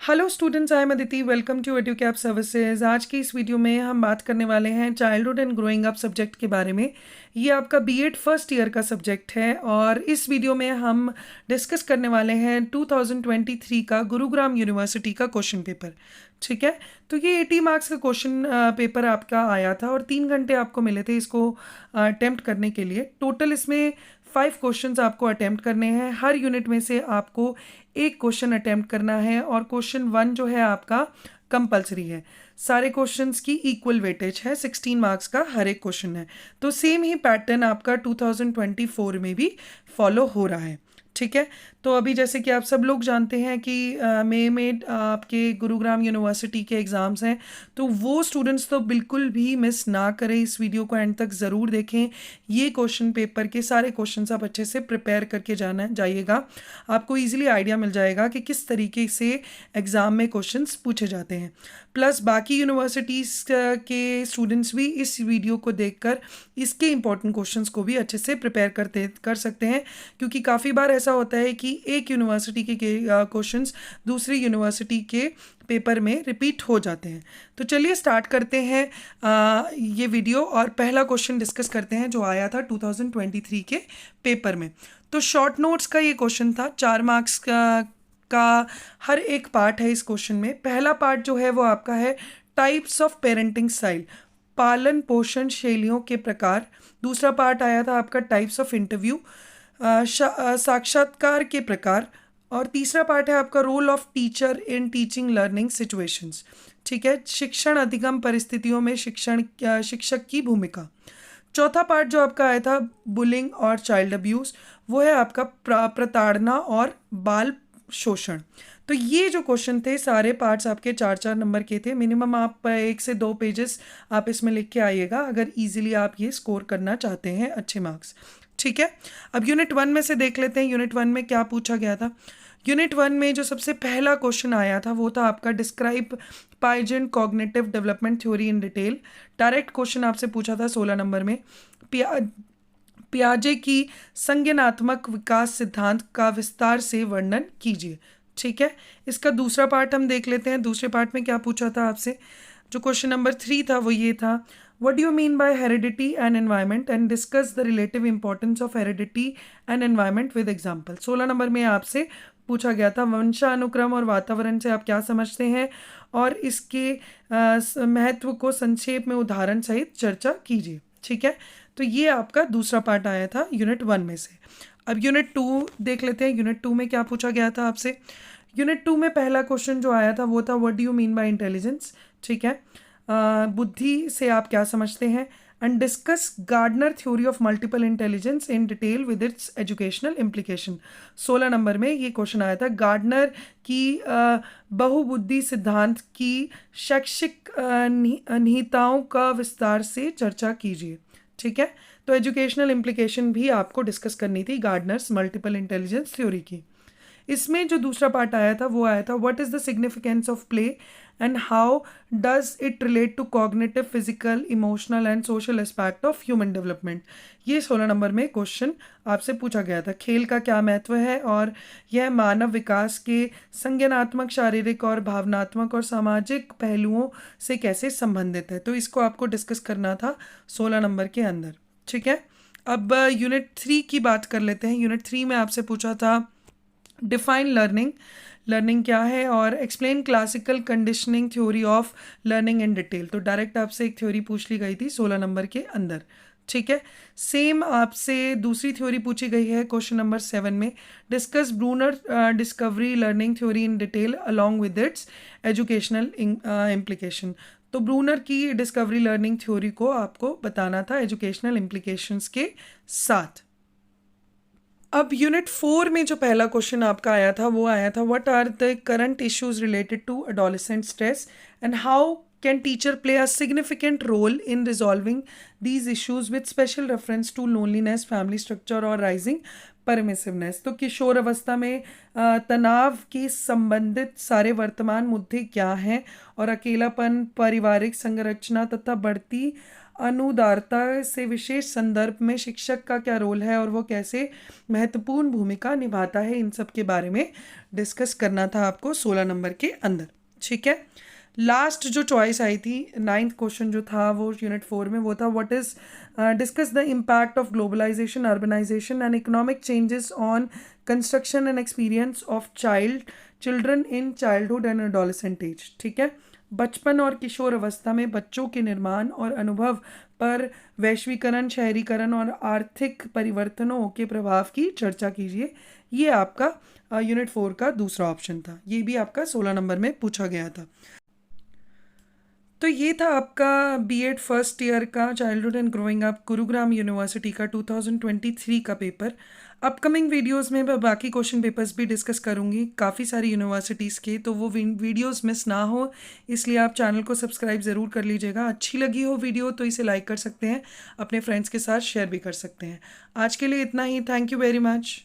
Hello students, I am Aditi. Welcome to Educap services. आज की इस वीडियो में हम बात करने वाले हैं childhood and growing up subject के बारे में। ये आपका बीएड फर्स्ट ईयर का सब्जेक्ट है और इस वीडियो में हम डिस्कस करने वाले हैं 2023 का गुरुग्राम यूनिवर्सिटी का क्वेश्चन पेपर। ठीक है, तो ये 80 मार्क्स का क्वेश्चन पेपर आपका आया था और 3 घंटे आपको मिले थे इसको अटेम्प्ट करने के लिए। टोटल इसमें 5 क्वेश्चंस आपको अटेम्प्ट करने हैं। हर यूनिट में से आपको एक क्वेश्चन अटेम्प्ट करना है और क्वेश्चन 1 जो है आपका कंपलसरी है। सारे क्वेश्चंस की इक्वल वेटेज है, 16 मार्क्स का हर एक क्वेश्चन है। तो सेम ही पैटर्न आपका 2024 में भी फॉलो हो रहा है। ठीक है, तो अभी जैसे कि आप सब लोग जानते हैं कि मई में आपके गुरुग्राम यूनिवर्सिटी के एग्ज़ाम्स हैं, तो वो स्टूडेंट्स तो बिल्कुल भी मिस ना करें। इस वीडियो को एंड तक ज़रूर देखें। ये क्वेश्चन पेपर के सारे क्वेश्चंस आप अच्छे से प्रिपेयर करके जाइएगा। आपको इजीली आइडिया मिल जाएगा कि किस तरीके से एग्ज़ाम में क्वेश्चंस पूछे जाते हैं। प्लस बाकी यूनिवर्सिटीज़ के स्टूडेंट्स भी इस वीडियो को देखकर इसके इंपॉर्टेंट क्वेश्चंस को भी अच्छे से प्रिपेयर कर सकते हैं, क्योंकि काफ़ी बार ऐसा होता है कि एक यूनिवर्सिटी के क्वेश्चंस दूसरी यूनिवर्सिटी के पेपर में रिपीट हो जाते हैं। तो चलिए स्टार्ट करते हैं ये वीडियो और पहला क्वेश्चन डिस्कस करते हैं जो आया था 2023 के पेपर में। तो शॉर्ट नोट्स का ये क्वेश्चन था, 4 मार्क्स का हर एक पार्ट है इस क्वेश्चन में। पहला पार्ट जो है वो आपका है टाइप्स ऑफ पेरेंटिंग स्टाइल, पालन पोषण शैलियों के प्रकार। दूसरा पार्ट आया था आपका टाइप्स ऑफ इंटरव्यू, साक्षात्कार के प्रकार। और तीसरा पार्ट है आपका role of teacher in teaching learning situations. ठीक है, शिक्षण अधिगम परिस्थितियों में शिक्षक की भूमिका। चौथा पार्ट जो आपका आया था बुलिंग और चाइल्ड अब्यूज़, वो है आपका प्रताड़ना और बाल शोषण। तो ये जो क्वेश्चन थे सारे पार्ट्स आपके 4-4 नंबर के थे। मिनिमम आप 1 से 2 पेजेस आप इसमें लिख के आइएगा अगर इजीली आप ये स्कोर करना चाहते हैं अच्छे मार्क्स। ठीक है, अब यूनिट 1 में से देख लेते हैं यूनिट 1 में क्या पूछा गया था। यूनिट 1 में जो सबसे पहला क्वेश्चन आया था वो था आपका describe Piaget cognitive development theory in detail. Direct question आपसे पूछा था 16 नंबर में। पियाजे की संज्ञानात्मक विकास सिद्धांत का विस्तार से वर्णन कीजिए। ठीक है, इसका दूसरा पार्ट हम देख लेते हैं। दूसरे पार्ट में क्या पूछा था आपसे, जो क्वेश्चन नंबर 3 था वो ये था, what do you mean bye heredity and environment and discuss the relative importance of heredity and environment with example. 16 number में आपसे पूछा गया था वंशानुक्रम और वातावरण से आप क्या समझते हैं और इसके महत्व को संक्षेप में उदाहरण सहित चर्चा कीजिए। ठीक है, तो ये आपका दूसरा पार्ट आया था यूनिट 1 में से। अब यूनिट 2 देख लेते हैं। यूनिट 2 में क्या पूछा गया था आपसे। यूनिट 2 में पहला क्वेश्चन जो आया था वो था what do you mean by intelligence. ठीक है, बुद्धि से आप क्या समझते हैं and discuss Gardner theory of multiple intelligence in detail with its educational implication. 16 number में ये क्वेश्चन आया था, गार्डनर की बहुबुद्धि सिद्धांत की शैक्षिक निहिताओं का विस्तार से चर्चा कीजिए। ठीक है, तो एजुकेशनल इम्प्लीकेशन भी आपको डिस्कस करनी थी गार्डनर्स मल्टीपल इंटेलिजेंस थ्योरी की। इसमें जो दूसरा पार्ट आया था वो आया था what is the significance of play and how does it relate to cognitive physical emotional and social aspect of human development. ये 16 नंबर में क्वेश्चन आपसे पूछा गया था। खेल का क्या महत्व है और यह मानव विकास के संज्ञानात्मक, शारीरिक और भावनात्मक और सामाजिक पहलुओं से कैसे संबंधित है, तो इसको आपको डिस्कस करना था 16 नंबर के अंदर। ठीक है, अब यूनिट 3 की बात कर लेते हैं। यूनिट 3 में आपसे पूछा था डिफाइन लर्निंग, लर्निंग क्या है, और explain classical conditioning theory of learning in detail. तो डायरेक्ट आपसे एक थ्योरी पूछ ली गई थी 16 नंबर के अंदर। ठीक है, सेम आपसे दूसरी थ्योरी पूछी गई है क्वेश्चन नंबर 7 में, discuss Bruner discovery learning theory in detail along with its educational implication. तो ब्रूनर की डिस्कवरी लर्निंग थ्योरी को आपको बताना था एजुकेशनल इम्प्लीकेशंस के साथ। अब यूनिट 4 में जो पहला क्वेश्चन आपका आया था वो आया था what are the current issues related to adolescent stress and how can teacher play a significant role in resolving these issues with special reference to loneliness, family structure और राइजिंग परमिसिवनेस। तो किशोर अवस्था में तनाव के संबंधित सारे वर्तमान मुद्दे क्या हैं और अकेलापन, पारिवारिक संरचना तथा बढ़ती अनुदारता से विशेष संदर्भ में शिक्षक का क्या रोल है और वो कैसे महत्वपूर्ण भूमिका निभाता है, इन सब के बारे में डिस्कस करना था आपको 16 नंबर के अंदर। ठीक है, लास्ट जो चॉइस आई थी 9th क्वेश्चन जो था वो यूनिट 4 में, वो था what is discuss the impact of globalisation, urbanisation and economic changes on construction and experience of children in childhood and adolescent age. ठीक है, बचपन और किशोर अवस्था में बच्चों के निर्माण और अनुभव पर वैश्वीकरण, शहरीकरण और आर्थिक परिवर्तनों के प्रभाव की चर्चा कीजिए। ये आपका यूनिट 4 का दूसरा ऑप्शन था, ये भी आपका 16 नंबर में पूछा गया था। तो ये था आपका बीएड फर्स्ट ईयर का childhood and growing up Gurugram university का 2023 का पेपर। अपकमिंग वीडियोस में मैं बाकी क्वेश्चन पेपर्स भी डिस्कस करूँगी काफ़ी सारी यूनिवर्सिटीज़ के, तो वो वीडियोस मिस ना हो इसलिए आप चैनल को सब्सक्राइब ज़रूर कर लीजिएगा। अच्छी लगी हो वीडियो तो इसे लाइक कर सकते हैं, अपने फ्रेंड्स के साथ शेयर भी कर सकते हैं। आज के लिए इतना ही, थैंक यू वेरी मच।